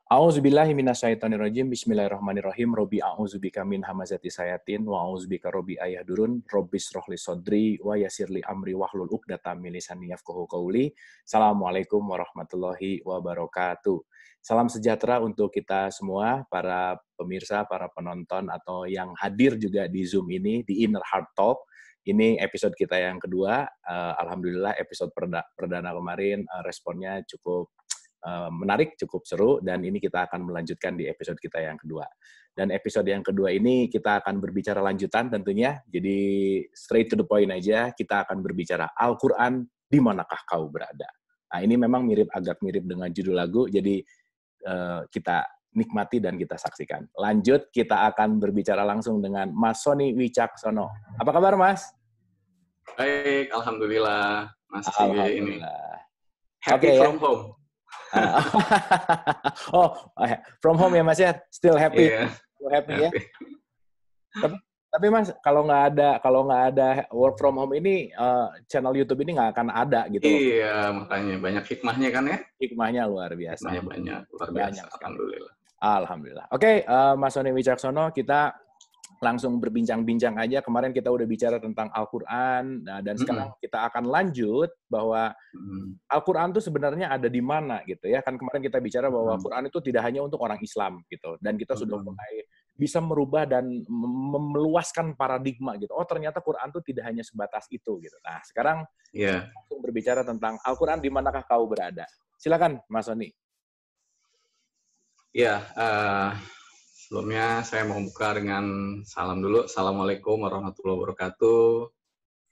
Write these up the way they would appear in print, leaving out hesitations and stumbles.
A'udzubillahi minasyaitonirrajim. Bismillahirrahmanirrahim. Robbi a'udzubika min hamazati sayatin wa a'udzubika robbi ayahdurun. Robbis rohli sodri wa yasirli amri wahlul 'uqdatam min lisani yafqahu qauli. Assalamualaikum warahmatullahi wabarakatuh. Salam sejahtera untuk kita semua, para pemirsa, para penonton atau yang hadir juga di Zoom ini di Inner Heart Talk. Ini episode kita yang kedua. Alhamdulillah episode perdana kemarin responnya cukup menarik, cukup seru, dan ini kita akan melanjutkan di episode kita yang kedua. Dan episode yang kedua ini kita akan berbicara lanjutan tentunya, jadi straight to the point aja, kita akan berbicara Al-Quran, di manakah kau berada? Nah, ini memang agak mirip dengan judul lagu, jadi kita nikmati dan kita saksikan. Lanjut, kita akan berbicara langsung dengan Mas Sony Wicaksono. Apa kabar, Mas? Baik, Alhamdulillah. Masih ini. Happy from home. From home ya Mas ya, still happy, happy ya. Tapi Mas, kalau nggak ada work from home ini, channel YouTube ini nggak akan ada gitu. Iya, makanya banyak hikmahnya kan ya? Hikmahnya luar biasa. Hikmahnya banyak, luar biasa. Alhamdulillah. Alhamdulillah. Oke, Mas Sony Wicaksono, kita langsung berbincang-bincang aja. Kemarin kita udah bicara tentang Al-Quran, dan sekarang kita akan lanjut bahwa Al-Quran itu sebenarnya ada di mana gitu ya. Kan kemarin kita bicara bahwa Al-Quran itu tidak hanya untuk orang Islam gitu. Dan kita sudah mulai bisa merubah dan meluaskan paradigma gitu. Oh, ternyata Quran itu tidak hanya sebatas itu gitu. Nah, sekarang langsung berbicara tentang Al-Quran, di manakah kau berada. Silakan, Mas Sony. Ya, sebelumnya saya mau buka dengan salam dulu. Assalamualaikum warahmatullahi wabarakatuh.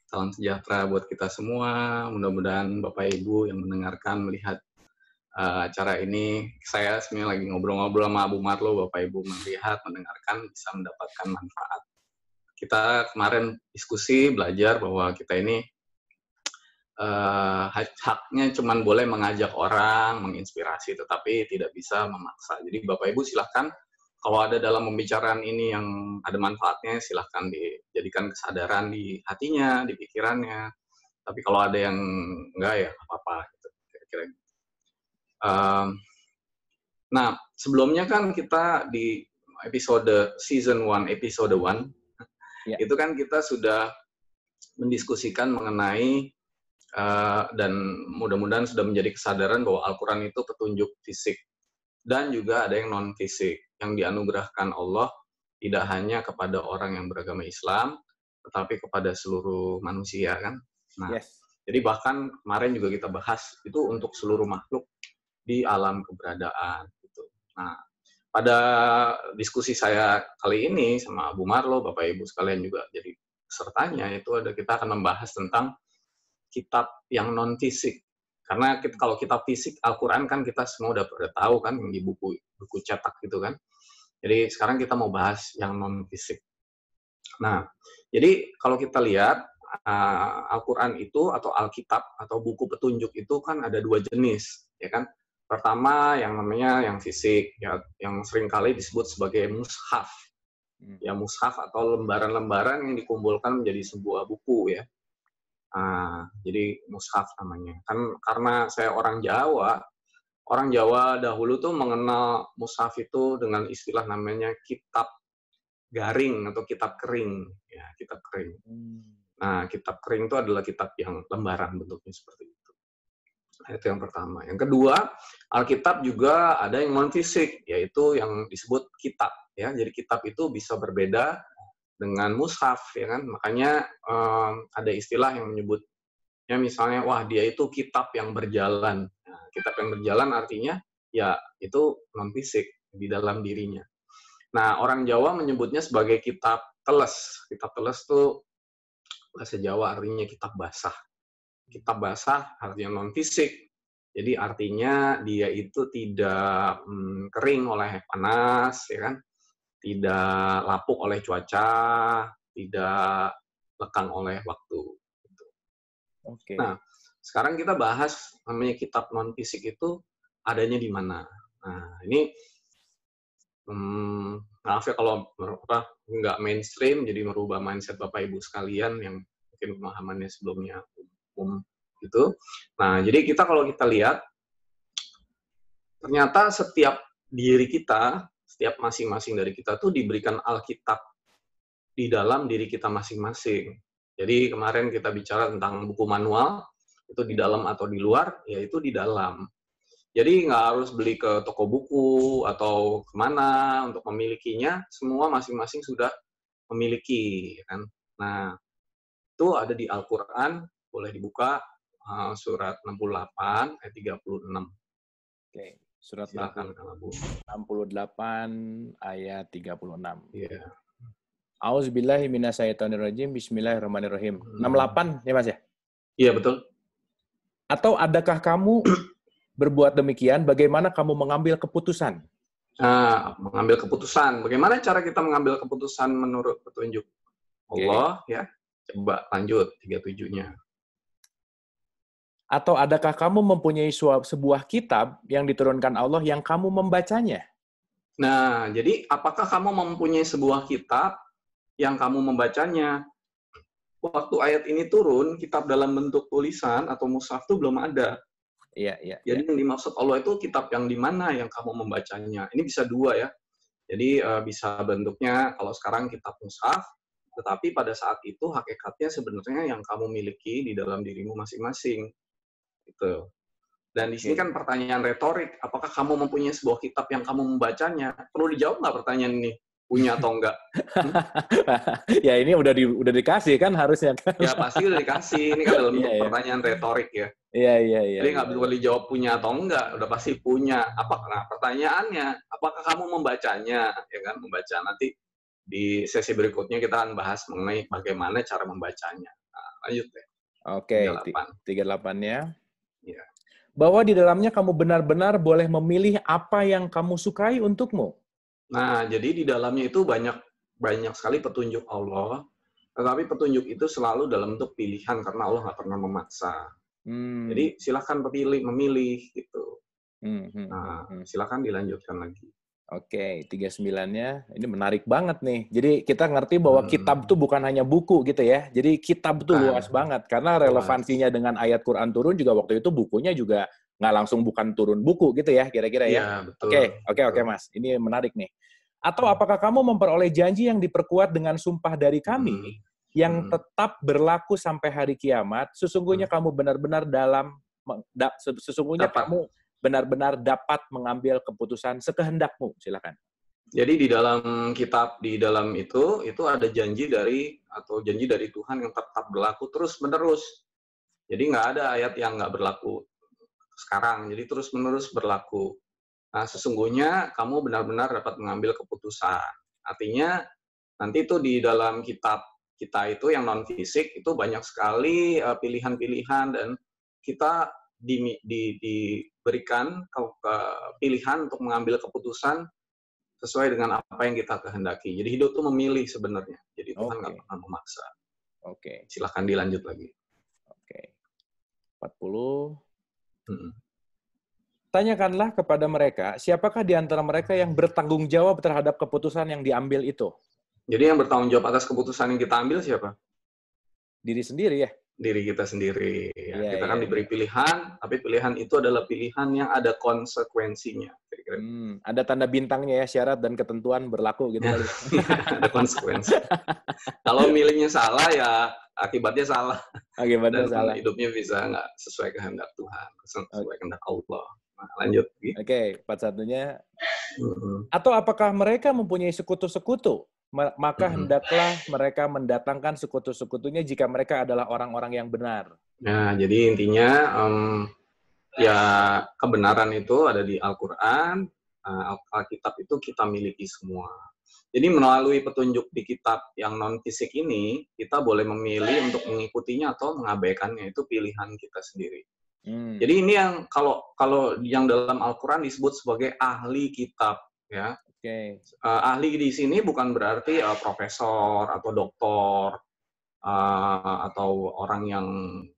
Salam sejahtera buat kita semua. Mudah-mudahan Bapak Ibu yang mendengarkan, melihat acara ini, saya sebenarnya lagi ngobrol-ngobrol sama Abu Marlo, Bapak Ibu melihat, mendengarkan, bisa mendapatkan manfaat. Kita kemarin diskusi, belajar bahwa kita ini haknya cuma boleh mengajak orang, menginspirasi, tetapi tidak bisa memaksa. Jadi Bapak Ibu silahkan, kalau ada dalam pembicaraan ini yang ada manfaatnya, silahkan dijadikan kesadaran di hatinya, di pikirannya. Tapi kalau ada yang enggak, ya apa-apa. Gitu, kira-kira. Nah, sebelumnya kan kita di episode season 1, episode 1, itu kan kita sudah mendiskusikan mengenai dan mudah-mudahan sudah menjadi kesadaran bahwa Al-Quran itu petunjuk fisik dan juga ada yang non-fisik yang dianugerahkan Allah tidak hanya kepada orang yang beragama Islam tetapi kepada seluruh manusia kan. Nah, jadi bahkan kemarin juga kita bahas itu untuk seluruh makhluk di alam keberadaan gitu. Nah, pada diskusi saya kali ini sama Abu Marlo, Bapak Ibu sekalian juga jadi pesertanya, itu kita akan membahas tentang kitab yang non-fisik. Karena kalau kitab fisik, Al-Quran kan kita semua udah tahu kan, yang di buku cetak gitu kan. Jadi sekarang kita mau bahas yang non-fisik. Nah, jadi kalau kita lihat, Al-Quran itu atau Alkitab atau buku petunjuk itu kan ada dua jenis, ya kan. Pertama yang namanya yang fisik, ya, yang seringkali disebut sebagai mushaf. Ya, mushaf atau lembaran-lembaran yang dikumpulkan menjadi sebuah buku ya. Jadi mushaf namanya. Kan karena saya orang Jawa dahulu tuh mengenal mushaf itu dengan istilah namanya kitab garing atau kitab kering. Ya, kitab kering. Nah, kitab kering itu adalah kitab yang lembaran bentuknya seperti itu. Nah, itu yang pertama. Yang kedua, Alkitab juga ada yang non-fisik, yaitu yang disebut kitab. Ya, jadi kitab itu bisa berbeda dengan mushaf, ya kan? Makanya ada istilah yang menyebutnya misalnya, wah dia itu kitab yang berjalan. Nah, kitab yang berjalan artinya ya itu non-fisik di dalam dirinya. Nah, orang Jawa menyebutnya sebagai kitab teles. Kitab teles itu bahasa Jawa artinya kitab basah. Kitab basah artinya non-fisik. Jadi artinya dia itu tidak kering oleh panas, ya kan? Tidak lapuk oleh cuaca, tidak lekang oleh waktu. Nah, sekarang kita bahas namanya kitab non-fisik itu adanya di mana. Nah, ini maaf ya kalau nggak mainstream, jadi merubah mindset Bapak Ibu sekalian yang mungkin pemahamannya sebelumnya umum gitu. Nah, jadi kalau kita lihat, ternyata setiap diri kita, setiap masing-masing dari kita tuh diberikan Alkitab di dalam diri kita masing-masing. Jadi kemarin kita bicara tentang buku manual, itu di dalam atau di luar, yaitu di dalam. Jadi nggak harus beli ke toko buku atau kemana untuk memilikinya, semua masing-masing sudah memiliki. Kan? Nah, itu ada di Al-Quran, boleh dibuka surat 68 ayat 36. Oke, surat Silakan Kang Abu. 68 ayat 36. Iya. Auzubillahi minasyaitonirrajim. Bismillahirrahmanirrahim. 68 ya Mas ya? Iya, betul. Atau adakah kamu berbuat demikian, bagaimana kamu mengambil keputusan? Nah, mengambil keputusan. Bagaimana cara kita mengambil keputusan menurut petunjuk Allah, ya? Coba lanjut 37-nya. Atau adakah kamu mempunyai sebuah kitab yang diturunkan Allah yang kamu membacanya? Nah, jadi apakah kamu mempunyai sebuah kitab yang kamu membacanya? Waktu ayat ini turun, kitab dalam bentuk tulisan atau mushaf itu belum ada. Iya. Jadi yang dimaksud Allah itu kitab yang di mana yang kamu membacanya. Ini bisa dua ya. Jadi bisa bentuknya kalau sekarang kitab mushaf, tetapi pada saat itu hakikatnya sebenarnya yang kamu miliki di dalam dirimu masing-masing. Gitu. Dan di sini kan pertanyaan retorik, apakah kamu mempunyai sebuah kitab yang kamu membacanya? Perlu dijawab nggak pertanyaan ini? Punya atau enggak? Ya ini udah dikasih kan harusnya kan? Ya pasti udah dikasih. Ini kan dalam bentuk pertanyaan retorik ya. Iya. Jadi nggak perlu dijawab punya atau enggak, udah pasti punya. Nah, pertanyaannya, apakah kamu membacanya? Ya kan, membaca. Nanti di sesi berikutnya kita akan bahas mengenai bagaimana cara membacanya. Nah, lanjut deh. Oke, 38-nya. Ya. Bahwa di dalamnya kamu benar-benar boleh memilih apa yang kamu sukai untukmu. Nah, jadi di dalamnya itu banyak sekali petunjuk Allah, tetapi petunjuk itu selalu dalam bentuk pilihan karena Allah nggak pernah memaksa. Jadi silahkan memilih gitu. Nah, silahkan dilanjutkan lagi. Oke, 39-nya ini menarik banget nih. Jadi kita ngerti bahwa kitab itu bukan hanya buku gitu ya. Jadi kitab itu luas banget karena relevansinya dengan ayat Quran turun juga waktu itu bukunya juga nggak langsung bukan turun buku gitu ya, kira-kira ya. Oke, Mas. Ini menarik nih. Atau apakah kamu memperoleh janji yang diperkuat dengan sumpah dari kami yang tetap berlaku sampai hari kiamat? Sesungguhnya kamu benar-benar kamu benar-benar dapat mengambil keputusan sekehendakmu. Silakan. Jadi di dalam kitab, di dalam itu ada janji dari Tuhan yang tetap berlaku terus-menerus. Jadi nggak ada ayat yang nggak berlaku sekarang. Jadi terus-menerus berlaku. Nah, sesungguhnya kamu benar-benar dapat mengambil keputusan. Artinya, nanti itu di dalam kitab kita itu yang non-fisik, itu banyak sekali pilihan-pilihan, dan kita diberikan pilihan untuk mengambil keputusan sesuai dengan apa yang kita kehendaki. Jadi hidup itu memilih sebenarnya. Jadi Tuhan nggak pernah memaksa. Oke. Silahkan dilanjut lagi. Oke. 40. Tanyakanlah kepada mereka, siapakah di antara mereka yang bertanggung jawab terhadap keputusan yang diambil itu? Jadi yang bertanggung jawab atas keputusan yang kita ambil siapa? Diri sendiri ya? Diri kita sendiri. Ya. Kita kan diberi pilihan, tapi pilihan itu adalah pilihan yang ada konsekuensinya. Kira-kira. Ada tanda bintangnya ya, syarat dan ketentuan berlaku gitu. Ya, ada konsekuensi. Kalau milihnya salah ya akibatnya salah. Akibatnya salah. Hidupnya bisa nggak sesuai kehendak Tuhan, sesuai kehendak Allah. Nah, lanjut. Oke, 41-nya. Atau apakah mereka mempunyai sekutu-sekutu? Maka hendaklah mereka mendatangkan sekutu-sekutunya jika mereka adalah orang-orang yang benar. Nah, jadi intinya ya kebenaran itu ada di Al-Quran, Alkitab itu kita miliki semua. Jadi melalui petunjuk di kitab yang non-fisik ini, kita boleh memilih untuk mengikutinya atau mengabaikannya, itu pilihan kita sendiri. Jadi ini yang kalau yang dalam Al-Quran disebut sebagai ahli kitab, ya. Ahli di sini bukan berarti profesor atau doktor atau orang yang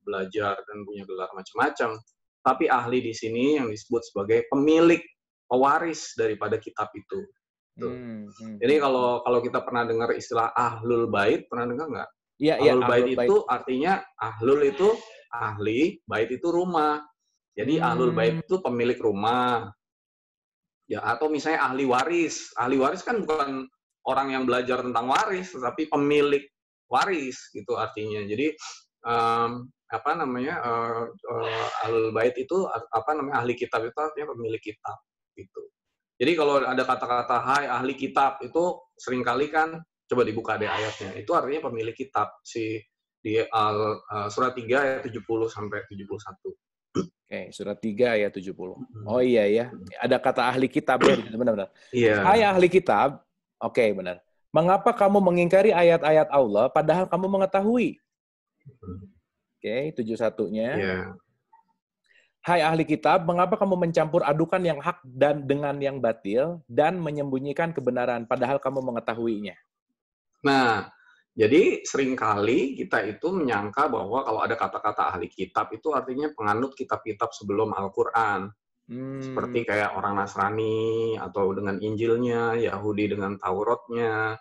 belajar dan punya gelar macam-macam, tapi ahli di sini yang disebut sebagai pemilik, pewaris daripada kitab itu. Jadi kalau kita pernah dengar istilah ahlul bait, pernah dengar nggak? Ahlul bait itu artinya ahlul itu ahli, bait itu rumah. Jadi ahlul bait itu pemilik rumah. Ya, atau misalnya ahli waris. Ahli waris kan bukan orang yang belajar tentang waris, tetapi pemilik waris gitu artinya. Jadi apa namanya ahlul bait itu apa namanya ahli kitab itu artinya pemilik kitab gitu. Jadi kalau ada kata-kata hai ahli kitab itu seringkali kan coba dibuka deh ayatnya. Itu artinya pemilik kitab di surat 3 ayat 70 sampai 71. Oke, surat 3 ayat 70. Oh iya ya, ada kata ahli kitab ya, benar-benar. Iya. Hai ahli kitab, oke benar. Mengapa kamu mengingkari ayat-ayat Allah padahal kamu mengetahui? Oke, 71-nya. Iya. Hai ahli kitab, mengapa kamu mencampur adukan yang hak dan dengan yang batil dan menyembunyikan kebenaran padahal kamu mengetahuinya? Nah, jadi seringkali kita itu menyangka bahwa kalau ada kata-kata ahli kitab itu artinya penganut kitab-kitab sebelum Al-Quran. Seperti kayak orang Nasrani atau dengan Injilnya, Yahudi dengan Tauratnya.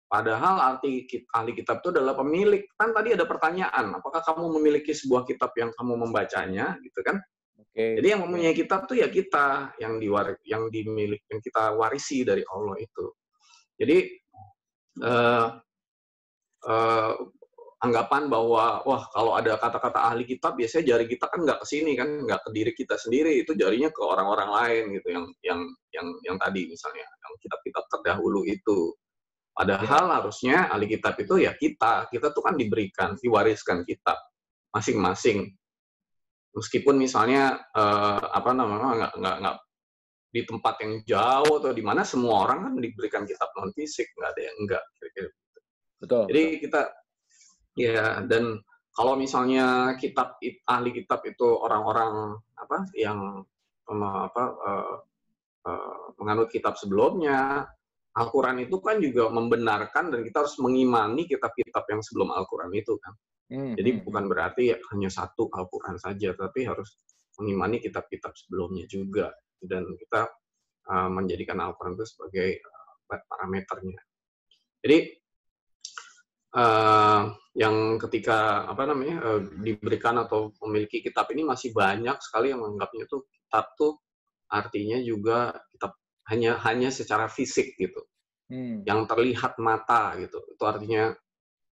Padahal arti ahli kitab itu adalah pemilik. Kan tadi ada pertanyaan, apakah kamu memiliki sebuah kitab yang kamu membacanya, gitu kan? Okay. Jadi yang mempunyai kitab itu ya kita yang yang kita warisi dari Allah itu. Jadi anggapan bahwa wah kalau ada kata-kata ahli kitab biasanya jari kita kan nggak ke sini kan, nggak ke diri kita sendiri, itu jarinya ke orang-orang lain gitu yang tadi misalnya yang kitab-kitab terdahulu itu. Padahal harusnya ahli kitab itu ya kita tuh kan diberikan, diwariskan kitab masing-masing. Meskipun misalnya apa namanya nggak di tempat yang jauh atau di mana semua orang kan diberikan kitab non fisik, nggak ada yang enggak kira-kira. Betul. Jadi kita ya, dan kalau misalnya ahli kitab itu orang-orang apa yang menganut kitab sebelumnya, Al-Quran itu kan juga membenarkan dan kita harus mengimani kitab-kitab yang sebelum Al-Quran itu kan. Jadi bukan berarti hanya satu Al-Quran saja, tapi harus mengimani kitab-kitab sebelumnya juga. Dan kita menjadikan Al-Quran itu sebagai parameternya. Jadi yang ketika apa namanya diberikan atau memiliki kitab ini masih banyak sekali yang menganggapnya tuh kitab tuh artinya juga kitab hanya secara fisik gitu, yang terlihat mata gitu, itu artinya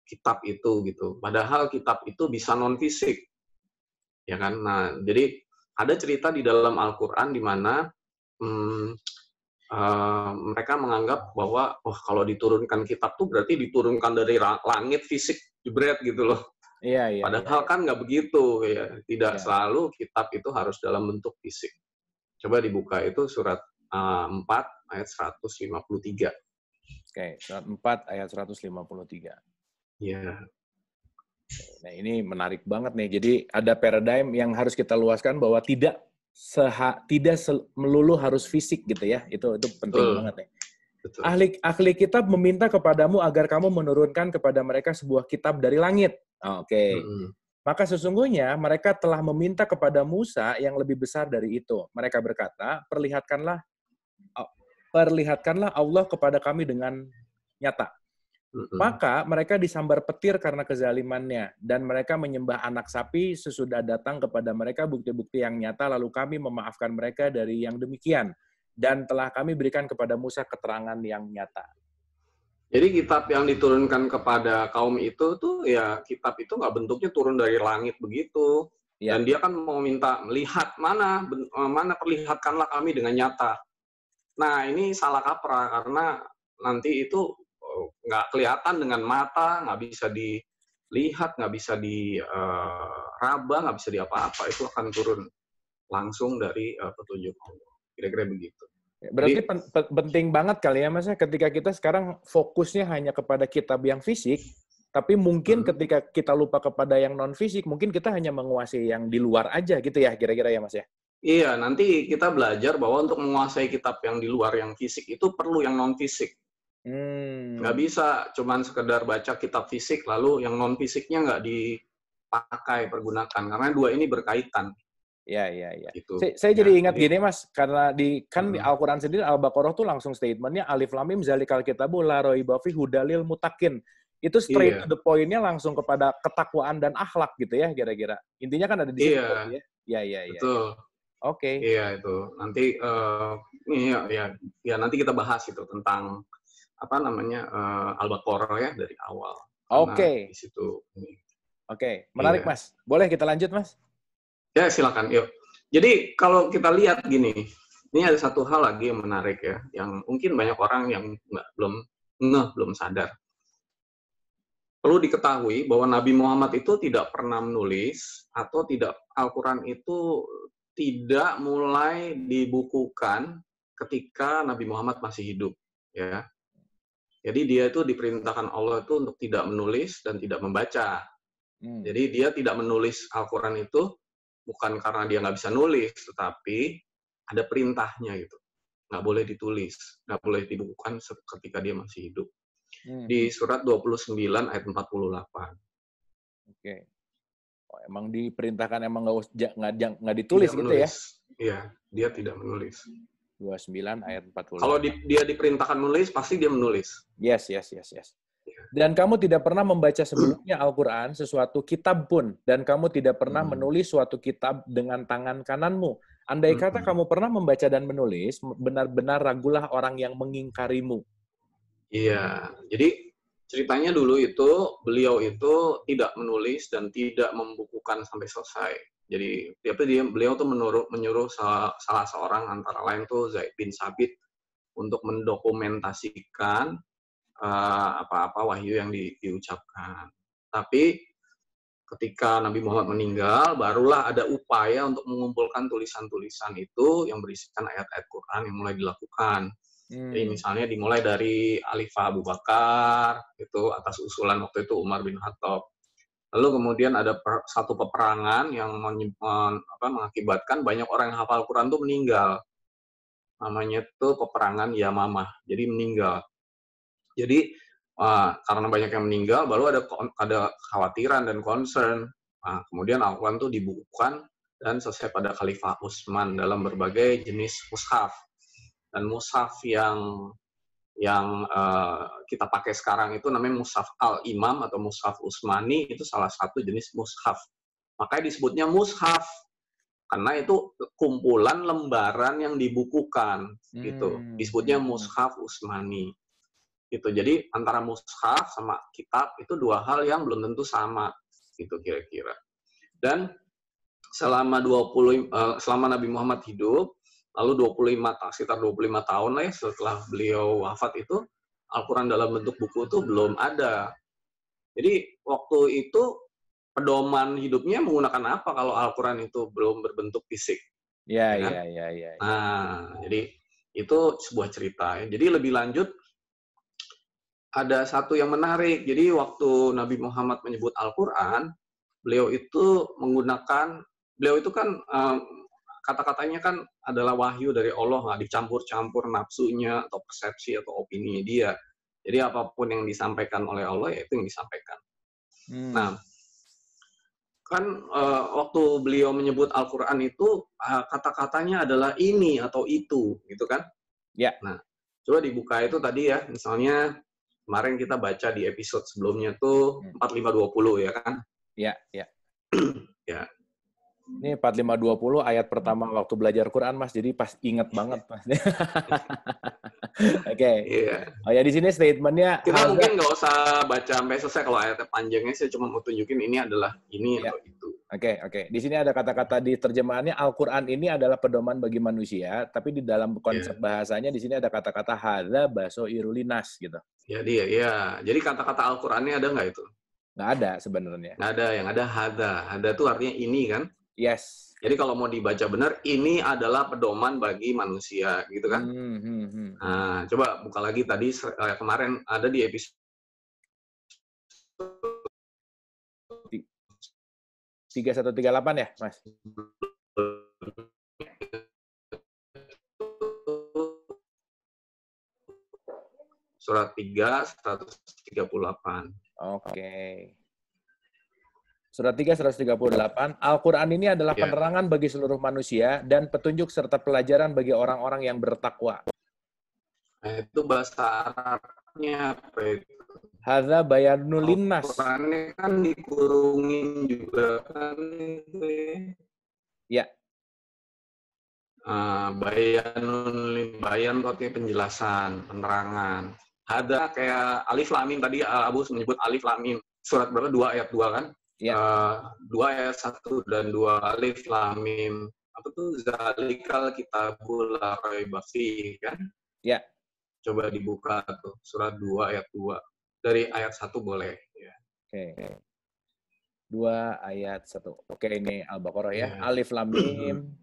kitab itu gitu. Padahal kitab itu bisa non fisik, ya kan? Nah, jadi ada cerita di dalam Al-Quran di mana mereka menganggap bahwa kalau diturunkan kitab tuh berarti diturunkan dari langit fisik jebret gitu loh. Iya. Padahal kan nggak begitu ya. Tidak selalu kitab itu harus dalam bentuk fisik. Coba dibuka itu surat 4 ayat 153. Oke, surat 4 ayat 153. Iya. Nah, ini menarik banget nih. Jadi ada paradigm yang harus kita luaskan bahwa tidak melulu harus fisik gitu ya. Itu penting banget nih. Betul. Ahli kitab meminta kepadamu agar kamu menurunkan kepada mereka sebuah kitab dari langit. Oke. Maka sesungguhnya mereka telah meminta kepada Musa yang lebih besar dari itu. Mereka berkata, perlihatkanlah Allah kepada kami dengan nyata. Maka mereka disambar petir karena kezalimannya, dan mereka menyembah anak sapi sesudah datang kepada mereka bukti-bukti yang nyata, lalu kami memaafkan mereka dari yang demikian, dan telah kami berikan kepada Musa keterangan yang nyata. Jadi kitab yang diturunkan kepada kaum itu tuh ya kitab itu nggak bentuknya turun dari langit begitu, dan dia kan mau minta melihat mana perlihatkanlah kami dengan nyata. Nah ini salah kaprah karena nanti itu nggak kelihatan dengan mata, nggak bisa dilihat, nggak bisa diraba, nggak bisa diapa-apa. Itu akan turun langsung dari petunjuk Allah. Kira-kira begitu. Berarti penting banget kali ya, Mas, ketika kita sekarang fokusnya hanya kepada kitab yang fisik, tapi mungkin ketika kita lupa kepada yang non-fisik, mungkin kita hanya menguasai yang di luar aja gitu ya, kira-kira ya, Mas ya? Iya, nanti kita belajar bahwa untuk menguasai kitab yang di luar yang fisik itu perlu yang non-fisik. Nggak bisa cuman sekedar baca kitab fisik lalu yang non fisiknya nggak dipakai pergunakan karena dua ini berkaitan. Iya. Gitu. Saya jadi ingat gini Mas, karena di Al-Quran sendiri Al-Baqarah tuh langsung statementnya Alif Lam Mim zalikal kitabu la raiba fihi hudalil mutakin. Itu straight to the point-nya langsung kepada ketakwaan dan akhlak gitu ya kira-kira. Intinya kan ada di situ ya. Iya. Betul. Oke. Iya itu. Nanti ya nanti kita bahas itu tentang apa namanya Al-Baqarah ya dari awal. Karena Oke. di situ Oke, menarik iya. Mas. Boleh kita lanjut Mas? Ya silakan, yuk. Jadi kalau kita lihat gini, ini ada satu hal lagi yang menarik ya, yang mungkin banyak orang yang belum sadar. Perlu diketahui bahwa Nabi Muhammad itu tidak pernah menulis atau tidak Al-Quran itu tidak mulai dibukukan ketika Nabi Muhammad masih hidup, ya. Jadi dia itu diperintahkan Allah itu untuk tidak menulis dan tidak membaca. Jadi dia tidak menulis Al-Quran itu bukan karena dia nggak bisa nulis, tetapi ada perintahnya gitu. Nggak boleh ditulis, nggak boleh dibukukan ketika dia masih hidup. Di surat 29 ayat 48. Oke. Oh, emang diperintahkan emang nggak ditulis Tidak gitu ya? menulis. Iya, dia tidak menulis. 29 ayat 48. Kalau dia diperintahkan menulis, pasti dia menulis. Yes. Dan kamu tidak pernah membaca sebelumnya Al-Quran, sesuatu kitab pun, dan kamu tidak pernah menulis suatu kitab dengan tangan kananmu. Andai kata kamu pernah membaca dan menulis, benar-benar ragulah orang yang mengingkarimu. Iya, jadi ceritanya dulu itu, beliau itu tidak menulis dan tidak membukukan sampai selesai. Jadi, beliau tuh menyuruh salah seorang antara lain tuh Zaid bin Sabit untuk mendokumentasikan apa-apa wahyu yang diucapkan. Tapi ketika Nabi Muhammad meninggal, barulah ada upaya untuk mengumpulkan tulisan-tulisan itu yang berisikan ayat-ayat Quran yang mulai dilakukan. Jadi misalnya dimulai dari Khalifah Abu Bakar, itu atas usulan waktu itu Umar bin Khattab. Lalu kemudian ada satu peperangan yang mengakibatkan banyak orang yang hafal Quran itu meninggal. Namanya itu peperangan Yamamah, jadi meninggal. Jadi karena banyak yang meninggal, baru ada kekhawatiran dan concern. Nah, kemudian Al-Quran itu dibukukan dan selesai pada Khalifah Utsman dalam berbagai jenis mushaf. Dan mushaf yang kita pakai sekarang itu namanya mushaf Al-Imam atau mushaf Utsmani, itu salah satu jenis mushaf. Makanya disebutnya mushaf karena itu kumpulan lembaran yang dibukukan gitu. Disebutnya mushaf Utsmani. Gitu. Jadi antara mushaf sama kitab itu dua hal yang belum tentu sama gitu kira-kira. Dan selama Nabi Muhammad hidup, lalu sekitar 25 tahun lah ya setelah beliau wafat itu, Al-Quran dalam bentuk buku itu belum ada. Jadi waktu itu pedoman hidupnya menggunakan apa kalau Al-Quran itu belum berbentuk fisik? Ya. Nah, jadi itu sebuah cerita. Jadi lebih lanjut, ada satu yang menarik. Jadi waktu Nabi Muhammad menyebut Al-Quran, beliau itu kan kata-katanya kan adalah wahyu dari Allah, nggak dicampur-campur nafsunya atau persepsi atau opini dia. Jadi apapun yang disampaikan oleh Allah, ya itu yang disampaikan. Nah, kan waktu beliau menyebut Al-Quran itu, kata-katanya adalah ini atau itu, gitu kan? Ya. Nah, coba dibuka itu tadi ya, misalnya kemarin kita baca di episode sebelumnya tuh 4520 ya kan? Ya. Ya. Ini 4520 ayat pertama waktu belajar Quran Mas, jadi pas inget banget Mas. Oke. Iya. Oh ya di sini statementnya. Kita mungkin nggak usah baca sampai selesai kalau ayatnya panjangnya, saya cuma mau tunjukin ini adalah ini atau itu. Oke. Di sini ada kata-kata di terjemahannya Al-Quran ini adalah pedoman bagi manusia, tapi di dalam konsep bahasanya di sini ada kata-kata hadza basairu linas gitu. Iya. Jadi kata-kata Al-Qurannya ada nggak itu? Nggak ada sebenarnya. Nggak ada, yang ada hadza. Hadza itu artinya ini kan? Yes. Jadi kalau mau dibaca benar, ini adalah pedoman bagi manusia, gitu kan? Nah, coba buka lagi tadi kemarin ada di episode 3138 ya, Mas? Surat 3, 138. Oke. Surat 3, 138. Al-Quran ini adalah penerangan bagi seluruh manusia dan petunjuk serta pelajaran bagi orang-orang yang bertakwa. Nah, itu bahasa Arabnya apa itu? Hadza bayanul linnas. Al-Qurannya kan dikurungin juga kan itu ya. Ya. Bayan itu artinya penjelasan, penerangan. Hada kayak alif lam mim tadi Abu menyebut alif lam mim. Surat berapa? 2 ayat 2 kan? Ya. 2 ayat 1 dan 2 alif lam mim. Apa tuh? Zalikal kitabul la raiba fihi kan? Ya. Coba dibuka tuh surat 2 ayat 2. Dari ayat 1 boleh ya. Oke. 2 ayat 1. Oke, ini Al-Baqarah ya. Yeah. Alif lam mim.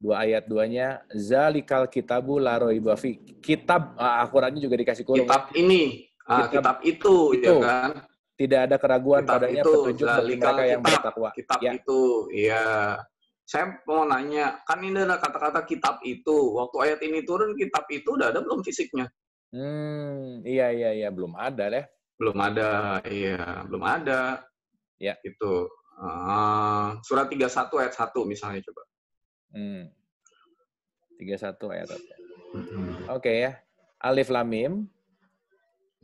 2 ayat 2-nya zalikal kitabu la raiba fi. Kitab Al-Qur'annya juga dikasih kurung. Kitab ini, kitab itu ya kan. Tidak ada keraguan kitab padanya itu, petunjuk bagi mereka yang bertakwa. Kitab ya. Itu, ya. Saya mau nanya, kan ini ada kata-kata kitab itu. Waktu ayat ini turun, kitab itu udah ada belum fisiknya? Iya, belum ada deh. Belum ada, iya, belum ada. Ya. Itu. Surat 31 ayat 1 misalnya coba. 31 ayat 1. Oke ya. Alif lam mim.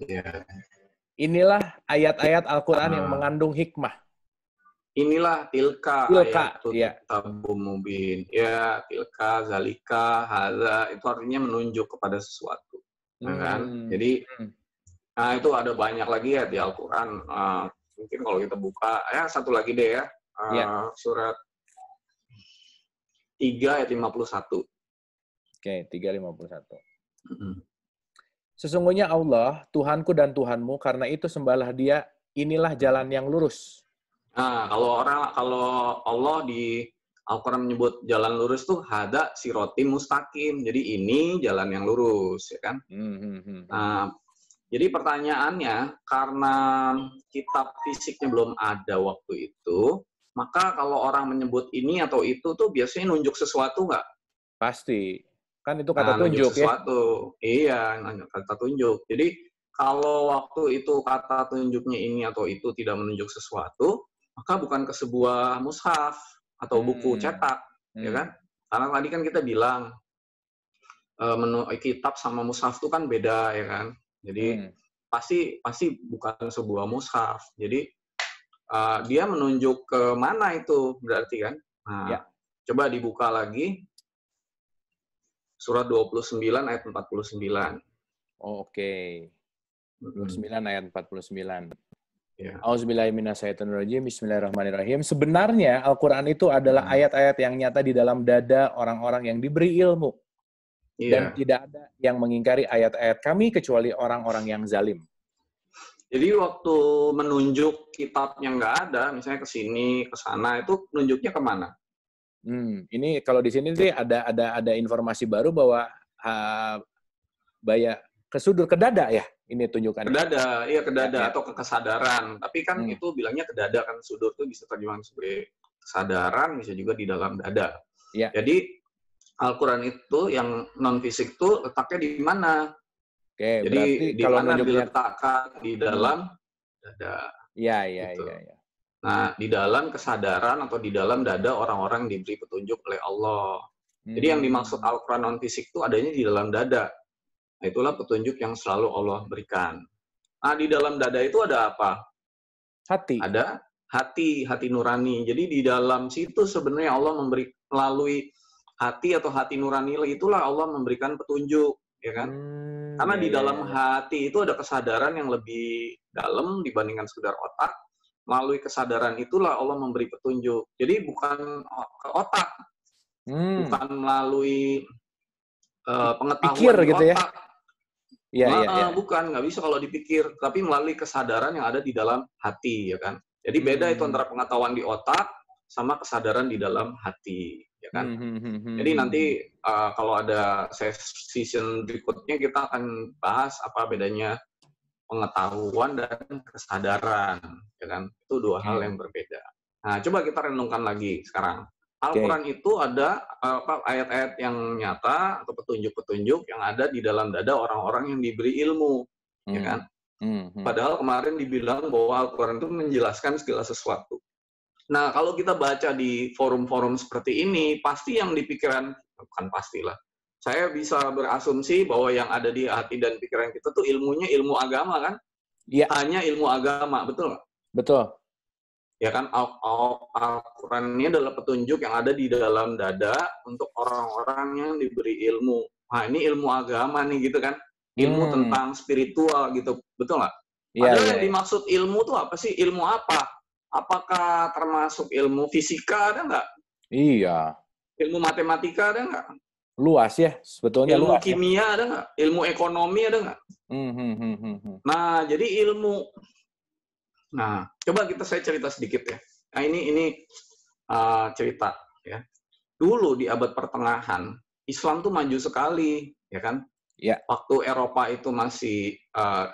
Iya. Inilah ayat-ayat Al-Qur'an yang mengandung hikmah. Inilah tilka ya. Kitabum mubin. Ya, tilka, zalika, hadza itu artinya menunjuk kepada sesuatu. Kan? Jadi itu ada banyak lagi ya di Al-Qur'an. Mungkin kalau kita buka, satu lagi deh ya. Surat 3 ayat 51. Oke, 3:51. Sesungguhnya Allah, Tuhanku dan Tuhanmu, karena itu sembahlah Dia, inilah jalan yang lurus. Nah, kalau Allah di Al-Quran menyebut jalan lurus tuh hada sirotim mustaqim. Jadi ini jalan yang lurus, ya kan? Nah, jadi pertanyaannya, karena kitab fisiknya belum ada waktu itu, maka kalau orang menyebut ini atau itu tuh biasanya nunjuk sesuatu nggak? Pasti. Kan itu kata tunjuk sesuatu. Iya, kata tunjuk. Jadi kalau waktu itu kata tunjuknya ini atau itu tidak menunjuk sesuatu, maka bukan ke sebuah mushaf atau buku cetak, ya kan? Karena tadi kan kita bilang kitab sama mushaf itu kan beda, ya kan? Jadi pasti bukan sebuah mushaf. Jadi dia menunjuk ke mana itu berarti kan? Nah, coba dibuka lagi surat 29 ayat 49. Oke. 29 ayat 49. Ya. Auzubillahiminasyaitonirrajim. Bismillahirrahmanirrahim. Sebenarnya Al-Quran itu adalah ayat-ayat yang nyata di dalam dada orang-orang yang diberi ilmu. Dan tidak ada yang mengingkari ayat-ayat kami kecuali orang-orang yang zalim. Jadi waktu menunjuk kitab yang nggak ada, misalnya ke sini, ke sana, itu nunjuknya kemana? Ini kalau di sini sih ada informasi baru bahwa ke sudut, ke dada ya. Ini tunjukkan. Ke dada, iya ke dada atau ke kesadaran. Tapi kan itu bilangnya ke dada kan, sudut itu bisa terjemahan sebagai kesadaran, bisa juga di dalam dada. Ya. Jadi Al-Quran itu yang non fisik itu letaknya di mana? Oke, jadi berarti di kalau mana diletakkan di dalam dada. Iya. Nah, di dalam kesadaran atau di dalam dada orang-orang yang diberi petunjuk oleh Allah. Jadi yang dimaksud Al-Quran non fisik itu adanya di dalam dada. Nah, itulah petunjuk yang selalu Allah berikan. Nah, di dalam dada itu ada apa? Hati. Ada hati nurani. Jadi di dalam situ sebenarnya Allah memberi melalui hati atau hati nurani itulah Allah memberikan petunjuk, ya kan? Karena di dalam hati itu ada kesadaran yang lebih dalam dibandingkan sekedar otak. Melalui kesadaran itulah Allah memberi petunjuk. Jadi bukan ke otak, bukan melalui pengetahuan pikir di gitu otak. Iya. Bukan, nggak bisa kalau dipikir, tapi melalui kesadaran yang ada di dalam hati, ya kan? Jadi beda itu antara pengetahuan di otak sama kesadaran di dalam hati, ya kan? Jadi nanti kalau ada season berikutnya kita akan bahas apa bedanya pengetahuan dan kesadaran, ya kan? Itu dua hal yang berbeda. Nah, coba kita renungkan lagi sekarang. Al-Quran itu ada ayat-ayat yang nyata atau petunjuk-petunjuk yang ada di dalam dada orang-orang yang diberi ilmu, ya kan? Padahal kemarin dibilang bahwa Al-Quran itu menjelaskan segala sesuatu. Nah, kalau kita baca di forum-forum seperti ini, pasti yang dipikiran, bukan pastilah, saya bisa berasumsi bahwa yang ada di hati dan pikiran kita tuh ilmunya ilmu agama kan? Iya. Hanya ilmu agama, betul nggak? Betul. Ya kan, Al-Quran ini adalah petunjuk yang ada di dalam dada untuk orang-orang yang diberi ilmu. Nah, ini ilmu agama nih gitu kan. Ilmu Hmm. tentang spiritual gitu. Betul nggak? Iya, Padahal iya, yang iya. dimaksud ilmu tuh apa sih? Ilmu apa? Apakah termasuk ilmu fisika ada nggak? Iya. Ilmu matematika ada nggak? Luas ya, sebetulnya Ilmu luas ya. kimia ada nggak? Ilmu ekonomi ada nggak? Hmm, hmm, hmm, hmm, hmm. Nah, jadi ilmu. Nah, coba saya cerita sedikit ya. Nah, ini cerita ya. Dulu di abad pertengahan, Islam tuh maju sekali, ya kan? Ya. Waktu Eropa itu masih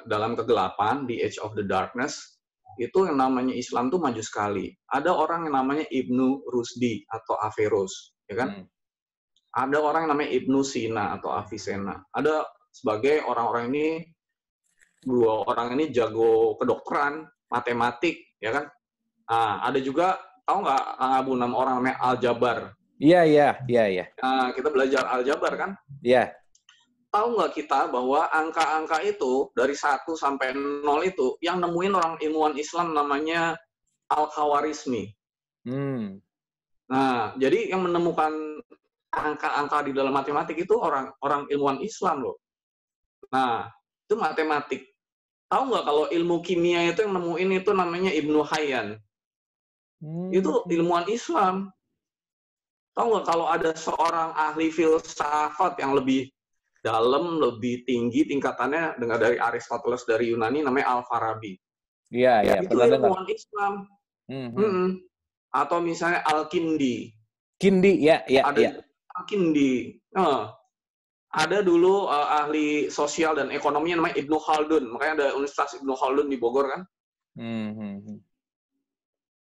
dalam kegelapan, di Age of the Darkness, itu yang namanya Islam tuh maju sekali. Ada orang yang namanya Ibnu Rusdi atau Averroes, ya kan? Hmm. Ada orang yang namanya Ibnu Sina atau Avicenna. Ada sebagai orang-orang ini, dua orang ini jago kedokteran, matematik, ya kan? Nah, ada juga, tahu nggak Abu, nama orang namanya Al-Jabar. Iya, iya, iya, iya. Nah, kita belajar Al-Jabar kan? Iya. Tahu nggak kita bahwa angka-angka itu dari 1 sampai 0 itu yang nemuin orang ilmuwan Islam namanya Al-Khawarizmi. Hmm. Nah, jadi yang menemukan angka-angka di dalam matematik itu orang ilmuwan Islam loh. Nah, itu matematik. Tahu nggak kalau ilmu kimia itu yang nemuin itu namanya Ibnu Hayyan. Itu Hmm. ilmuwan Islam. Tahu nggak kalau ada seorang ahli filsafat yang lebih dalam, lebih tinggi tingkatannya dengan dari Aristoteles dari Yunani namanya Al-Farabi. Iya, iya, Itu pernah dengar. ilmuwan Islam. Hmm, hmm. Atau misalnya Al-Kindi. Kindi, ya, ya, Ada ya. Al-Kindi. Ada dulu ahli sosial dan ekonomi yang namanya Ibnu Khaldun. Makanya ada Universitas Ibnu Khaldun di Bogor kan. Hmm, hmm, hmm.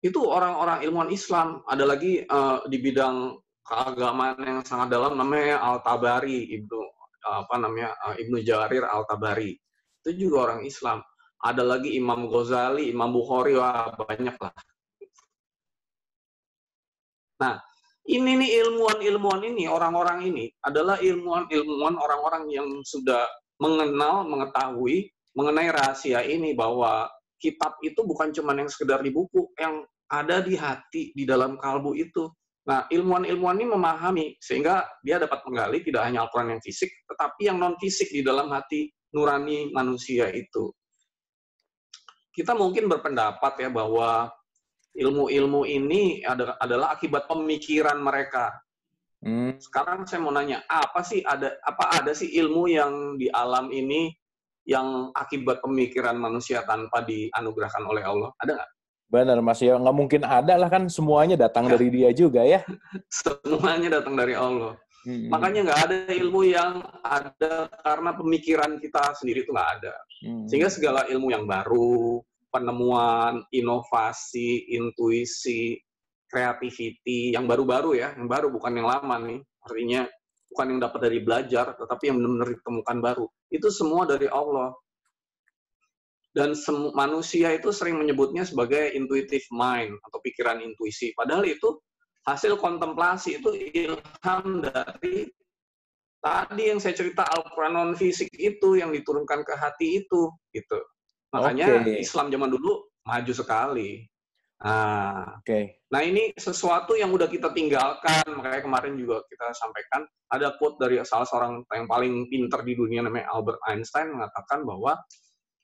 Itu orang-orang ilmuwan Islam. Ada lagi di bidang keagamaan yang sangat dalam namanya Al-Tabari, Ibnu Jarir Al-Tabari. Itu juga orang Islam. Ada lagi Imam Ghazali, Imam Bukhari, wah banyak lah. Nah, ini nih ilmuwan-ilmuwan ini, orang-orang ini adalah ilmuwan-ilmuwan orang-orang yang sudah mengenal, mengetahui mengenai rahasia ini bahwa kitab itu bukan cuma yang sekedar di buku, yang ada di hati, di dalam kalbu itu. Nah, ilmuwan-ilmuwan ini memahami sehingga dia dapat menggali tidak hanya Al-Quran yang fisik, tetapi yang non-fisik di dalam hati nurani manusia itu. Kita mungkin berpendapat ya bahwa ilmu-ilmu ini adalah akibat pemikiran mereka. Sekarang saya mau nanya, apa ada sih ilmu yang di alam ini yang akibat pemikiran manusia tanpa dianugerahkan oleh Allah? Ada nggak? Benar, Mas. Ya, nggak mungkin ada lah kan, semuanya datang Ya, dari dia juga ya. semuanya datang dari Allah. Hmm. Makanya nggak ada ilmu yang ada karena pemikiran kita sendiri, itu nggak ada. Sehingga segala ilmu yang baru, penemuan, inovasi, intuisi, creativity, yang baru-baru ya, yang baru bukan yang lama nih, artinya bukan yang dapat dari belajar, tetapi yang benar-benar ditemukan baru. Itu semua dari Allah. Dan manusia itu sering menyebutnya sebagai intuitive mind atau pikiran intuisi. Padahal itu hasil kontemplasi, itu ilham dari tadi yang saya cerita Al-Quran non-fisik itu yang diturunkan ke hati itu, gitu. Makanya Oke. Islam zaman dulu maju sekali. Oke. Nah ini sesuatu yang udah kita tinggalkan, makanya kemarin juga kita sampaikan, ada quote dari salah seorang yang paling pintar di dunia namanya Albert Einstein mengatakan bahwa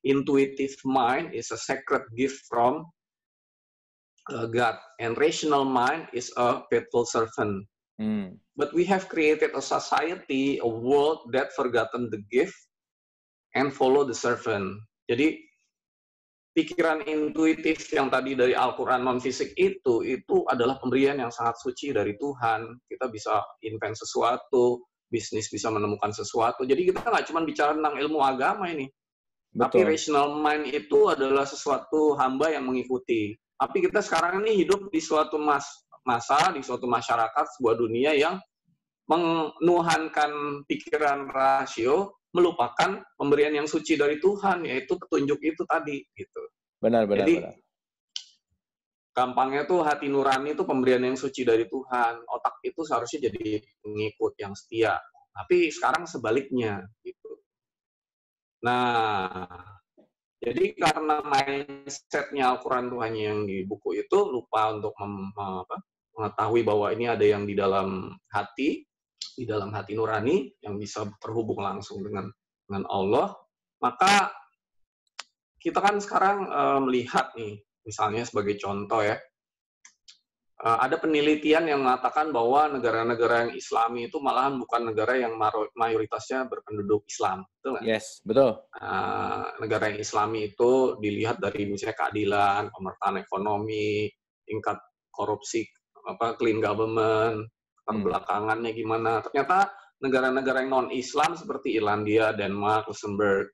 intuitive mind is a sacred gift from God, and rational mind is a faithful servant. But we have created a society, a world that forgotten the gift and follow the servant. Jadi pikiran intuitif yang tadi dari Al-Quran non-fisik itu adalah pemberian yang sangat suci dari Tuhan. Kita bisa invent sesuatu, bisnis bisa menemukan sesuatu. Jadi kita nggak cuma bicara tentang ilmu agama ini. Tapi Betul. rational mind itu adalah sesuatu hamba yang mengikuti. Tapi kita sekarang ini hidup di suatu masa, di suatu masyarakat, sebuah dunia yang menuhankan pikiran rasio, melupakan pemberian yang suci dari Tuhan, yaitu petunjuk itu tadi. Gitu. Benar. Jadi, gampangnya tuh hati nurani itu pemberian yang suci dari Tuhan. Otak itu seharusnya jadi pengikut yang setia. Tapi sekarang sebaliknya. Gitu. Nah, Jadi karena mindset-nya Al-Quran tuh hanya yang di buku itu, lupa untuk mengetahui bahwa ini ada yang di dalam hati nurani, yang bisa terhubung langsung dengan Allah, maka kita kan sekarang melihat nih, misalnya sebagai contoh ya, ada penelitian yang mengatakan bahwa negara-negara yang Islami itu malahan bukan negara yang mayoritasnya berpenduduk Islam, betul nggak? Yes, betul. Negara yang Islami itu dilihat dari misalnya keadilan, pemerataan ekonomi, tingkat korupsi, clean government, terbelakangannya gimana. Ternyata negara-negara yang non-Islam seperti Irlandia, Denmark, Luxembourg,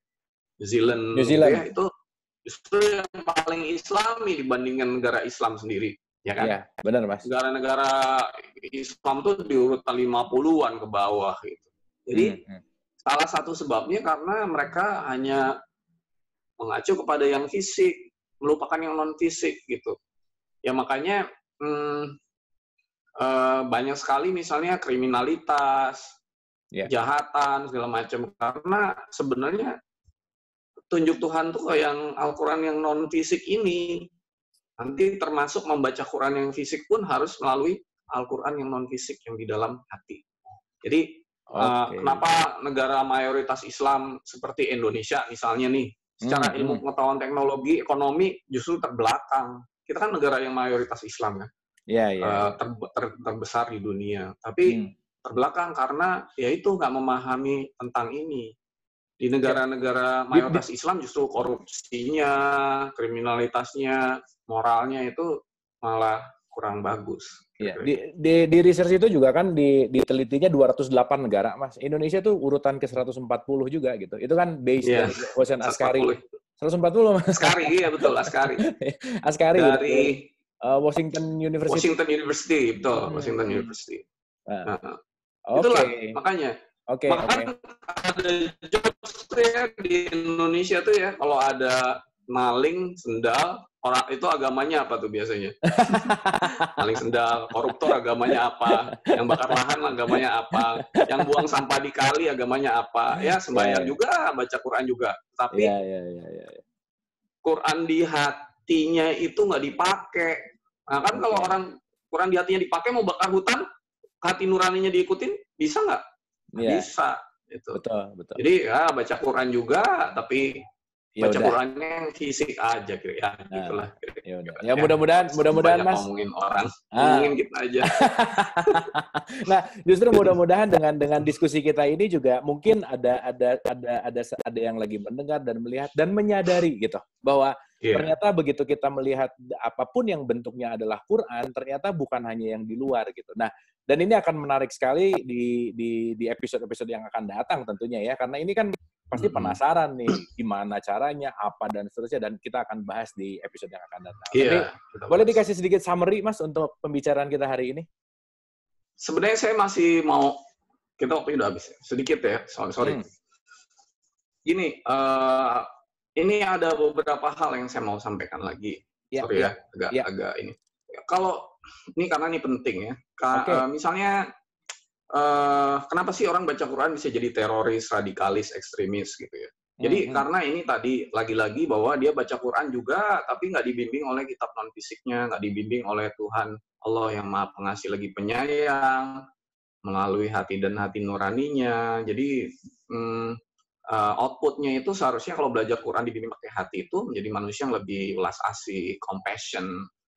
New Zealand. Gitu ya, itu justru yang paling Islami dibandingkan negara Islam sendiri. Ya kan? Iya, benar, Mas. Negara-negara Islam tuh di urutan 50-an ke bawah gitu. Jadi salah satu sebabnya karena mereka hanya mengacu kepada yang fisik, melupakan yang non fisik gitu. Ya makanya banyak sekali misalnya kriminalitas, kejahatan segala macam, karena sebenarnya tunjuk Tuhan tuh kayak yang Al-Quran yang non fisik ini. Nanti termasuk membaca Quran yang fisik pun harus melalui Al-Quran yang non-fisik yang di dalam hati. Jadi, kenapa negara mayoritas Islam seperti Indonesia misalnya nih, secara ilmu pengetahuan teknologi, ekonomi justru terbelakang. Kita kan negara yang mayoritas Islam kan, terbesar di dunia. Tapi terbelakang karena ya itu nggak memahami tentang ini. Di negara-negara mayoritas Islam justru korupsinya, kriminalitasnya, moralnya itu malah kurang bagus. Iya. Di research itu juga kan ditelitinya 208 negara, Mas. Indonesia tuh urutan ke 140 juga gitu. Itu kan based dari Ocean Askari. 140, Mas. Askari, iya betul, Askari. Askari dari Washington University. Washington University, betul, Washington University. Itulah makanya. Makanya ada jokes ya di Indonesia tuh ya, kalau ada maling sendal, orang itu agamanya apa tuh biasanya? Maling sendal, koruptor agamanya apa? Yang bakar lahan agamanya apa? Yang buang sampah di kali agamanya apa? Ya sembahyang juga, baca Quran juga. Tapi Quran di hatinya itu nggak dipakai. Nah kan kalau orang Quran di hatinya dipakai mau bakar hutan, hati nuraninya diikutin, bisa nggak? Bisa gitu. Betul. Jadi ya baca Quran juga, tapi baca Qurannya yang fisik aja kira-kira gitulah. Ya mudah-mudahan Mas ngomongin orang, ngomongin kita aja. Nah, justru mudah-mudahan dengan diskusi kita ini juga mungkin ada yang lagi mendengar dan melihat dan menyadari gitu bahwa ternyata begitu kita melihat apapun yang bentuknya adalah Quran, ternyata bukan hanya yang di luar gitu. Nah, dan ini akan menarik sekali di episode-episode yang akan datang tentunya ya, karena ini kan pasti penasaran nih gimana caranya, apa dan seterusnya, dan kita akan bahas di episode yang akan datang. Tapi boleh dikasih sedikit summary, Mas, untuk pembicaraan kita hari ini? Sebenarnya saya masih mau, kita waktunya udah habis sedikit ya, sorry. Gini, ini ada beberapa hal yang saya mau sampaikan lagi. Sorry ya, agak ini. Kalau ini karena ini penting ya. Misalnya, kenapa sih orang baca Quran bisa jadi teroris, radikalis, ekstremis gitu ya? Jadi karena ini tadi lagi-lagi bahwa dia baca Quran juga, tapi nggak dibimbing oleh kitab non fisiknya, nggak dibimbing oleh Tuhan Allah yang Maha Pengasih lagi Penyayang melalui hati dan hati nuraninya. Jadi outputnya itu seharusnya kalau belajar Quran dibimbing pakai hati itu menjadi manusia yang lebih welas asih, compassion,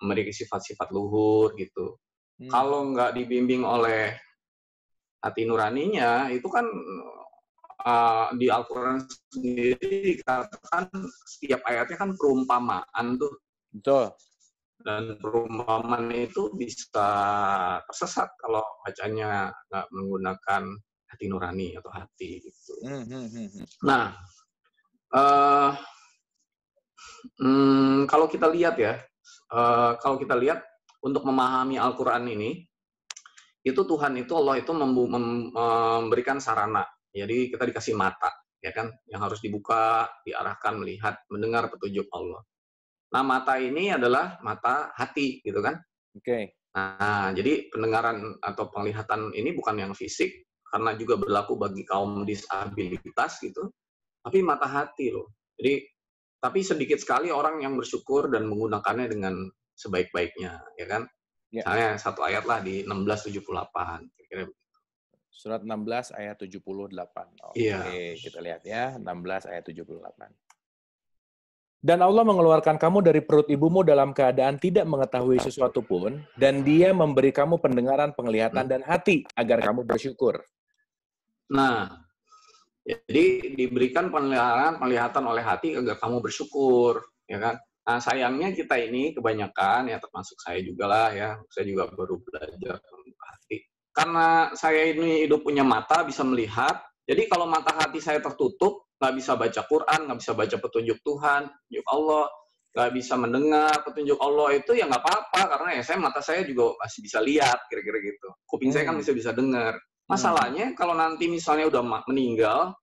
memiliki sifat-sifat luhur gitu. Kalau nggak dibimbing oleh hati nuraninya, itu kan di Al-Quran sendiri dikatakan setiap ayatnya kan perumpamaan tuh. Betul. Dan perumpamaan itu bisa tersesat kalau bacanya nggak menggunakan hati nurani atau hati gitu. Nah, kalau kita lihat ya, untuk memahami Al-Quran ini, itu Tuhan itu Allah itu memberikan sarana. Jadi kita dikasih mata, ya kan, yang harus dibuka, diarahkan, melihat, mendengar petunjuk Allah. Nah, mata ini adalah mata hati, gitu kan? Nah, jadi pendengaran atau penglihatan ini bukan yang fisik, karena juga berlaku bagi kaum disabilitas gitu, tapi mata hati loh. Jadi Tapi sedikit sekali orang yang bersyukur dan menggunakannya dengan sebaik-baiknya, ya kan? Ya. Misalnya satu ayat lah di 1678, kira-kira. Surat 16 ayat 78. Iya. Oke, kita lihat ya, 16 ayat 78. Dan Allah mengeluarkan kamu dari perut ibumu dalam keadaan tidak mengetahui sesuatu pun, dan Dia memberi kamu pendengaran, penglihatan, dan hati agar kamu bersyukur. Nah, jadi diberikan penglihatan oleh hati agar kamu bersyukur, ya kan? Nah, sayangnya kita ini kebanyakan, ya termasuk saya juga lah ya, saya juga baru belajar membuka hati. Karena saya ini hidup punya mata, bisa melihat, jadi kalau mata hati saya tertutup, nggak bisa baca Quran, nggak bisa baca petunjuk Tuhan, petunjuk Allah, nggak bisa mendengar petunjuk Allah itu ya nggak apa-apa, karena ya mata saya juga masih bisa lihat, kira-kira gitu. Kuping saya kan bisa dengar. Masalahnya kalau nanti misalnya udah meninggal,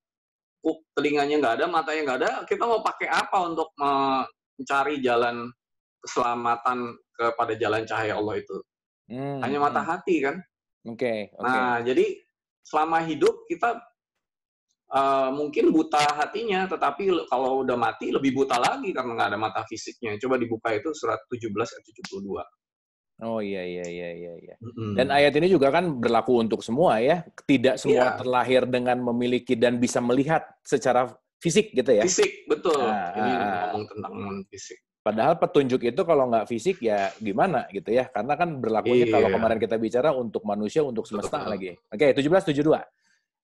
telinganya nggak ada, matanya nggak ada, kita mau pakai apa untuk mencari jalan keselamatan kepada jalan cahaya Allah itu? Hanya mata hati kan? Oke. Nah, jadi selama hidup kita mungkin buta hatinya, tetapi kalau udah mati lebih buta lagi karena nggak ada mata fisiknya. Coba dibuka itu surat 17 ayat 72. Oh iya. Dan ayat ini juga kan berlaku untuk semua ya. Tidak semua terlahir dengan memiliki dan bisa melihat secara fisik gitu ya. Fisik, betul. Ini ngomong tentang non-fisik. Padahal petunjuk itu kalau nggak fisik ya gimana gitu ya. Karena kan berlakunya kalau kemarin kita bicara untuk manusia, untuk semesta lagi. Oke, 1772.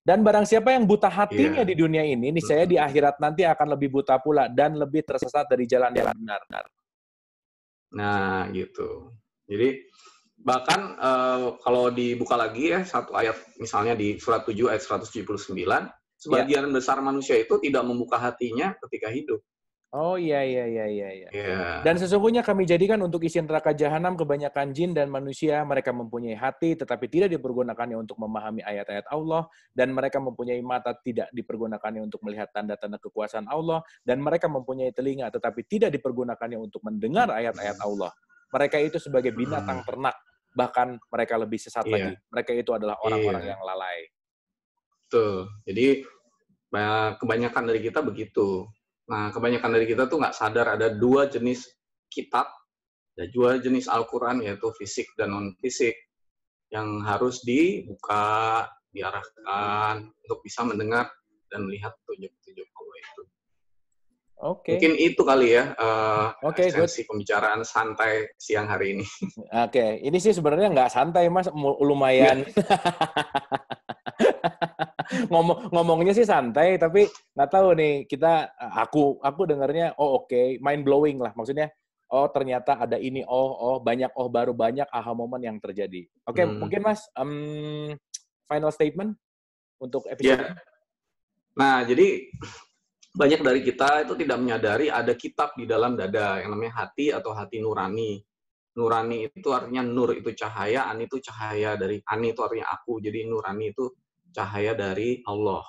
Dan barang siapa yang buta hatinya di dunia ini, niscaya di akhirat nanti akan lebih buta pula dan lebih tersesat dari jalan yang benar. Nah, gitu. Jadi bahkan kalau dibuka lagi ya satu ayat misalnya di surat 7 ayat 179, sebagian besar manusia itu tidak membuka hatinya ketika hidup. Oh iya. Dan sesungguhnya kami jadikan untuk isi neraka jahanam kebanyakan jin dan manusia. Mereka mempunyai hati tetapi tidak dipergunakannya untuk memahami ayat-ayat Allah, dan mereka mempunyai mata tidak dipergunakannya untuk melihat tanda-tanda kekuasaan Allah, dan mereka mempunyai telinga tetapi tidak dipergunakannya untuk mendengar ayat-ayat Allah. Mereka itu sebagai binatang ternak, bahkan mereka lebih sesat lagi. Mereka itu adalah orang-orang yang lalai. Betul. Jadi kebanyakan dari kita begitu. Nah, kebanyakan dari kita tuh nggak sadar ada dua jenis kitab, ada dua jenis Al-Quran, yaitu fisik dan non-fisik, yang harus dibuka, diarahkan untuk bisa mendengar dan melihat petunjuk-petunjuk Allah itu. Oke. Mungkin itu kali ya esensi pembicaraan santai siang hari ini. Oke, ini sih sebenarnya nggak santai Mas, lumayan. Ngomongnya sih santai, tapi nggak tahu nih aku dengarnya oke, mind blowing lah, maksudnya ternyata ada ini, banyak baru banyak aha moment yang terjadi. Oke, mungkin Mas final statement untuk episode ini. Nah, jadi banyak dari kita itu tidak menyadari ada kitab di dalam dada yang namanya hati atau hati nurani. Nurani itu artinya nur, itu cahaya, ani itu cahaya dari, ani itu artinya aku, jadi nurani itu cahaya dari Allah.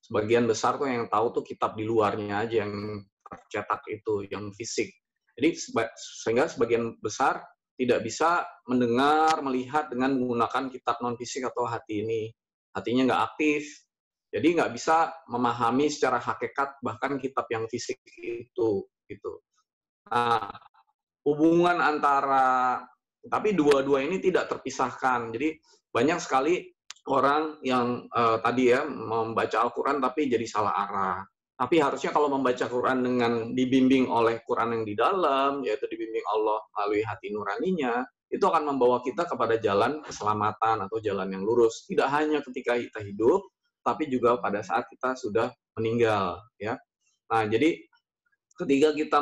Sebagian besar tuh yang tahu tuh kitab di luarnya aja yang tercetak itu, yang fisik. Jadi sehingga sebagian besar tidak bisa mendengar, melihat dengan menggunakan kitab non-fisik atau hati ini. Hatinya nggak aktif, jadi nggak bisa memahami secara hakikat bahkan kitab yang fisik itu. Gitu. Nah, hubungan antara, tapi dua-dua ini tidak terpisahkan. Jadi banyak sekali orang yang tadi ya membaca Al-Quran tapi jadi salah arah. Tapi harusnya kalau membaca Quran dengan dibimbing oleh Quran yang di dalam, yaitu dibimbing Allah melalui hati nuraninya, itu akan membawa kita kepada jalan keselamatan atau jalan yang lurus. Tidak hanya ketika kita hidup, tapi juga pada saat kita sudah meninggal. Ya. Nah, jadi ketika kita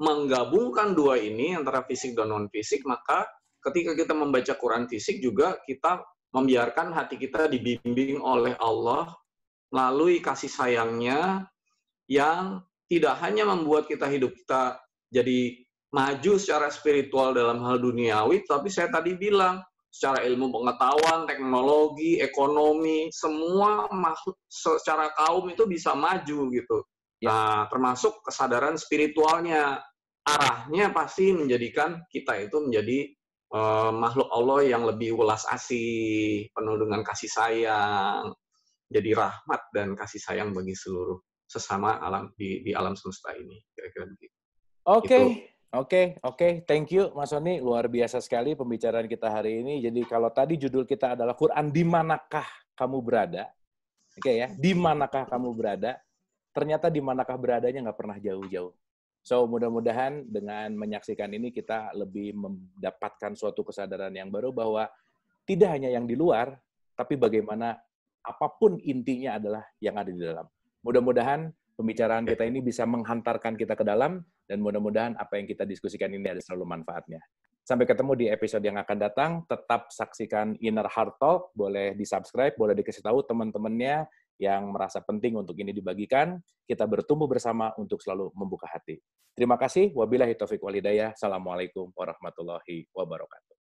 menggabungkan dua ini antara fisik dan non-fisik, maka ketika kita membaca Quran fisik juga kita membiarkan hati kita dibimbing oleh Allah melalui kasih sayangnya yang tidak hanya membuat kita hidup kita jadi maju secara spiritual dalam hal duniawi, tapi saya tadi bilang secara ilmu pengetahuan, teknologi, ekonomi, semua makhluk secara kaum itu bisa maju gitu. Nah, termasuk kesadaran spiritualnya, arahnya pasti menjadikan kita itu menjadi makhluk Allah yang lebih welas asih, penuh dengan kasih sayang, jadi rahmat dan kasih sayang bagi seluruh sesama alam di alam semesta ini, kira-kira begitu. Itu. Oke. Thank you, Mas Sony. Luar biasa sekali pembicaraan kita hari ini. Jadi kalau tadi judul kita adalah Quran di manakah kamu berada? Oke ya, di manakah kamu berada? Ternyata di manakah beradanya nggak pernah jauh-jauh. So, mudah-mudahan dengan menyaksikan ini kita lebih mendapatkan suatu kesadaran yang baru bahwa tidak hanya yang di luar, tapi bagaimana apapun intinya adalah yang ada di dalam. Mudah-mudahan pembicaraan kita ini bisa menghantarkan kita ke dalam, dan mudah-mudahan apa yang kita diskusikan ini ada selalu manfaatnya. Sampai ketemu di episode yang akan datang. Tetap saksikan Inner Heart Talk. Boleh di-subscribe, boleh dikasih tahu teman-temannya yang merasa penting untuk ini dibagikan. Kita bertumbuh bersama untuk selalu membuka hati. Terima kasih. Wabillahi taufiq wal hidayah. Assalamualaikum warahmatullahi wabarakatuh.